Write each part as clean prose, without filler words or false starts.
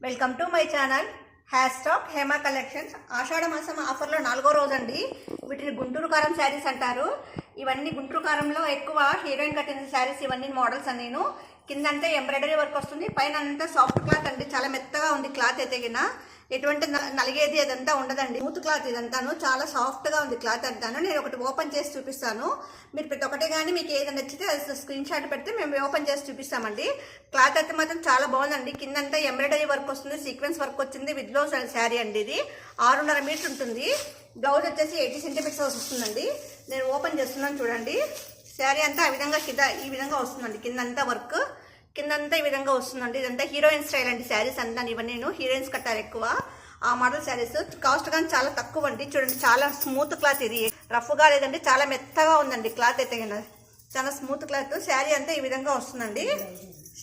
Welcome to my channel hash talk Hema collections. ఆషాఢ మాసం ఆఫర్లో 4వ రోజు అండి. వీటిని గుంటూరు కారం శారీస్ అంటారు. ఇవన్నీ గుంటూరు కారంలో ఎక్కువ హీరోయిన్ కట్టిన శారీస్. ఇవన్నీ మోడల్స్ నేను కిందంతా ఎంబ్రాయిడరీ వర్క్ వస్తుంది, పైన అంతా సాఫ్ట్ క్లాత్ అండి. చాలా మెత్తగా ఉంది క్లాత్ అయితే గిన ఎటువంటి నలిగేది అదంతా ఉండదండి. స్మూత్ క్లాత్ ఇదంతాను, చాలా సాఫ్ట్గా ఉంది క్లాత్ అంతాను. నేను ఒకటి ఓపెన్ చేసి చూపిస్తాను. మీరు ప్రతి ఒక్కటి కానీ మీకు ఏది నచ్చితే అది స్క్రీన్ షాట్ పెడితే మేము ఓపెన్ చేసి చూపిస్తామండి. క్లాత్ అయితే మాత్రం చాలా బాగుందండి. కిందంతా ఎంబ్రాయిడరీ వర్క్ వస్తుంది, సీక్వెన్స్ వర్క్ వచ్చింది విత్ బ్లౌజ్ శారీ అండి. ఇది 6.5 మీటర్ ఉంటుంది. బ్లౌజ్ వచ్చేసి 80 సెంటీమీటర్స్ వస్తుందండి. నేను ఓపెన్ చేస్తున్నాను చూడండి. శారీ అంతా ఆ విధంగా ఈ విధంగా వస్తుందండి. కిందంతా వర్క్ కిందంతా ఈ విధంగా వస్తుందండి. ఇదంతా హీరోయిన్ స్టైల్ అండి. శారీస్ అంతా ఇవన్నీ హీరోయిన్స్ కట్టారు ఎక్కువ ఆ మోడల్ శారీస్. కాస్ట్ కానీ చాలా తక్కువ అండి. చూడండి చాలా స్మూత్ క్లాత్, ఇది రఫ్గా లేదండి, చాలా మెత్తగా ఉందండి క్లాత్ అయితే చాలా స్మూత్ క్లాత్. శారీ అంతా ఈ విధంగా వస్తుందండి.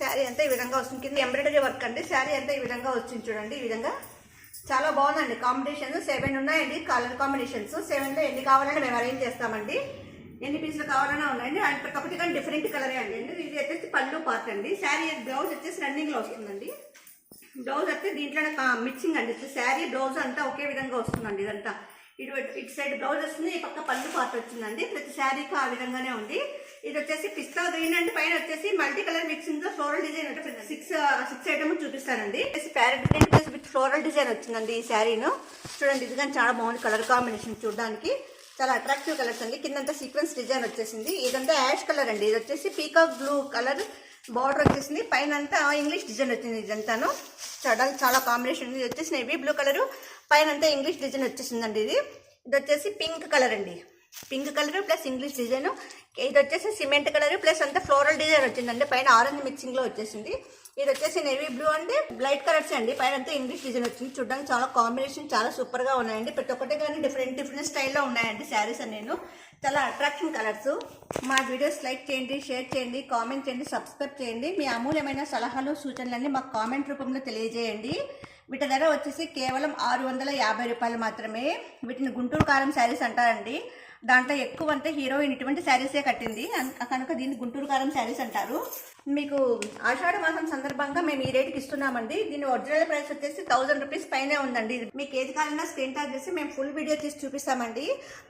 శారీ అంతా ఈ విధంగా వస్తుంది. కింద ఎంబ్రాయిడరీ వర్క్ అండి. శారీ అంతా ఈ విధంగా వచ్చింది చూడండి. ఈ విధంగా చాలా బాగుందండి. కాంబినేషన్ 7 ఉన్నాయండి. కలర్ కాంబినేషన్స్ 7లో ఎన్ని కావాలని మేము అరేంజ్ చేస్తామండి. ఎన్ని పీసులు కావాలన్నా ఉన్నాయండి. ప్రతి ఒక్కటి కానీ డిఫరెంట్ కలరే అండి. ఇది వచ్చేసి పళ్ళు పార్ట్ అండి. శారీ బ్లౌజ్ వచ్చేసి రన్నింగ్లో వస్తుందండి. బ్లౌజ్ అయితే దీంట్లోనే మిక్సింగ్ అండి. శారీ బ్లౌజ్ అంతా ఒకే విధంగా వస్తుందండి. ఇదంతా ఇటు సైడ్ బ్లౌజ్ వస్తుంది, ఈ పక్క పళ్ళు పార్ట్ వచ్చిందండి. ప్రతి శారీకి ఆ విధంగానే ఉంది. ఇది వచ్చేసి పిస్తా గ్రీన్ అండి. పైన వచ్చేసి మల్టీ కలర్ మిక్సింగ్ తో ఫ్లోరల్ డిజైన్ అంటే సిక్స్ ఐటమ్ చూపిస్తానండి. Parrot green plus with floral design వచ్చిందండి ఈ శారీను. చూడండి ఇది కానీ చాలా బాగుంది కలర్ కాంబినేషన్, చూడడానికి చాలా అట్రాక్టివ్ కలర్స్ అండి. కిందంతా సీక్వెన్స్ డిజైన్ వచ్చేసింది. ఇదంతా యాష్ కలర్ అండి. ఇది వచ్చేసి పీకాక్ బ్లూ కలర్ బార్డర్ వచ్చేసింది. పైన అంతా ఇంగ్లీష్ డిజైన్ వచ్చింది. ఇదంతాను చూడడానికి చాలా కాంబినేషన్ ఉంది. ఇది వచ్చేసి నేవీ బ్లూ కలర్, పైన అంతా ఇంగ్లీష్ డిజైన్ వచ్చేసిందండి. ఇది వచ్చేసి పింక్ కలర్ అండి. Pink colour plus English design. ఇది వచ్చేసి సిమెంట్ కలర్ ప్లస్ అంతా ఫ్లోరల్ డిజైన్ వచ్చిందండి. పైన ఆరెంజ్ మిక్సింగ్ లో వచ్చేసింది. ఇది వచ్చేసి నేవీ బ్లూ అంటే లైట్ కలర్స్ అండి. పైన అంతా ఇంగ్లీష్ డిజైన్ వచ్చింది. చూడడానికి చాలా కాంబినేషన్ చాలా సూపర్ గా ఉన్నాయండి. ప్రతి ఒక్కటి కానీ డిఫరెంట్ స్టైల్లో ఉన్నాయండి శారీస్ నేను. చాలా అట్రాక్షన్ కలర్స్. మా వీడియోస్ లైక్ చేయండి, షేర్ చేయండి, కామెంట్ చేయండి, సబ్స్క్రైబ్ చేయండి. మీ అమూల్యమైన సలహాలు సూచనలన్నీ మాకు కామెంట్ రూపంలో తెలియజేయండి. వీటి ధర వచ్చేసి కేవలం 650 రూపాయలు మాత్రమే. వీటిని గుంటూరు కారం శారీస్ అంటారండి. దాంట్లో ఎక్కువ అంతా హీరోయిన్ ఇటువంటి శారీసే కట్టింది కనుక దీన్ని గుంటూరు కారం శారీస్ అంటారు. మీకు ఆషాఢ మాసం సందర్భంగా మేము ఈ రేటుకి ఇస్తున్నామండి. దీని ఒరిజినల్ ప్రైస్ వచ్చేసి 1000 రూపీస్ పైనే ఉందండి. మీకు ఏది కావాలన్నా స్క్రీన్ టాక్ చేసి మేము ఫుల్ వీడియో తీసి చూపిస్తామండి.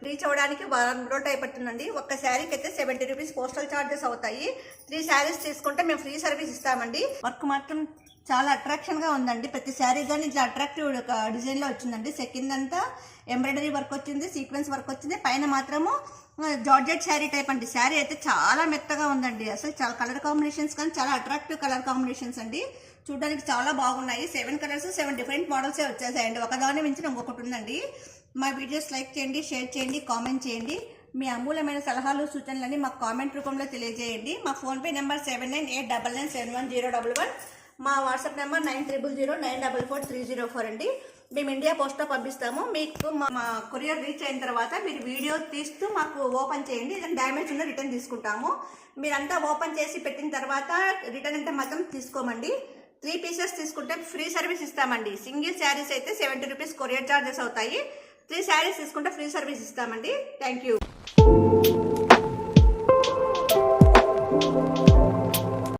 రీచ్ అవ్వడానికి 1 రోజు అయిపోతుందండి. ఒక్క శారీకి అయితే 70 రూపీస్ పోస్టల్ ఛార్జెస్ అవుతాయి. 3 శారీస్ తీసుకుంటే మేము ఫ్రీ సర్వీస్ ఇస్తామండి. వర్క్ మాత్రం చాలా అట్రాక్షన్ గా ఉందండి. ప్రతి శారీ కానీ ఇట్లా అట్రాక్టివ్ డిజైన్ లో వచ్చిందండి. సెకండ్ అంతా ఎంబ్రాయిడరీ వర్క్ వచ్చింది, సీక్వెన్స్ వర్క్ వచ్చింది. పైన మాత్రము జార్జెట్ శారీ టైప్ అండి. శారీ అయితే చాలా మెత్తగా ఉందండి. అసలు చాలా కలర్ కాంబినేషన్స్ కానీ చాలా అట్రాక్టివ్ కలర్ కాంబినేషన్స్ అండి. చూడడానికి చాలా బాగున్నాయి. 7 కలర్స్ 7 డిఫరెంట్ మోడల్సే వచ్చేసాయండి. ఒకదాని మించిన ఇంకొకటి ఉందండి. మా వీడియోస్ లైక్ చేయండి, షేర్ చేయండి, కామెంట్ చేయండి. మీ అమూల్యమైన సలహాలు సూచనలని మాకు కామెంట్ రూపంలో తెలియజేయండి. మా ఫోన్పే నెంబర్ 7989997011. మా వాట్సాప్ నెంబర్ 9009443004 అండి. మేము ఇండియా పోస్ట్లో పంపిస్తాము. మీకు మా కొరియర్ రీచ్ అయిన తర్వాత మీరు వీడియో తీస్తూ మాకు ఓపెన్ చేయండి. ఏదైనా డ్యామేజ్ ఉందో రిటర్న్ తీసుకుంటాము. మీరంతా ఓపెన్ చేసి పెట్టిన తర్వాత రిటర్న్ అంటే మాత్రం తీసుకోమండి. 3 పీసెస్ తీసుకుంటే ఫ్రీ సర్వీస్ ఇస్తామండి. సింగిల్ శారీస్ అయితే 70 రూపీస్ కొరియర్ ఛార్జెస్ అవుతాయి. 3 శారీస్ తీసుకుంటే ఫ్రీ సర్వీస్ ఇస్తామండి. Thank you.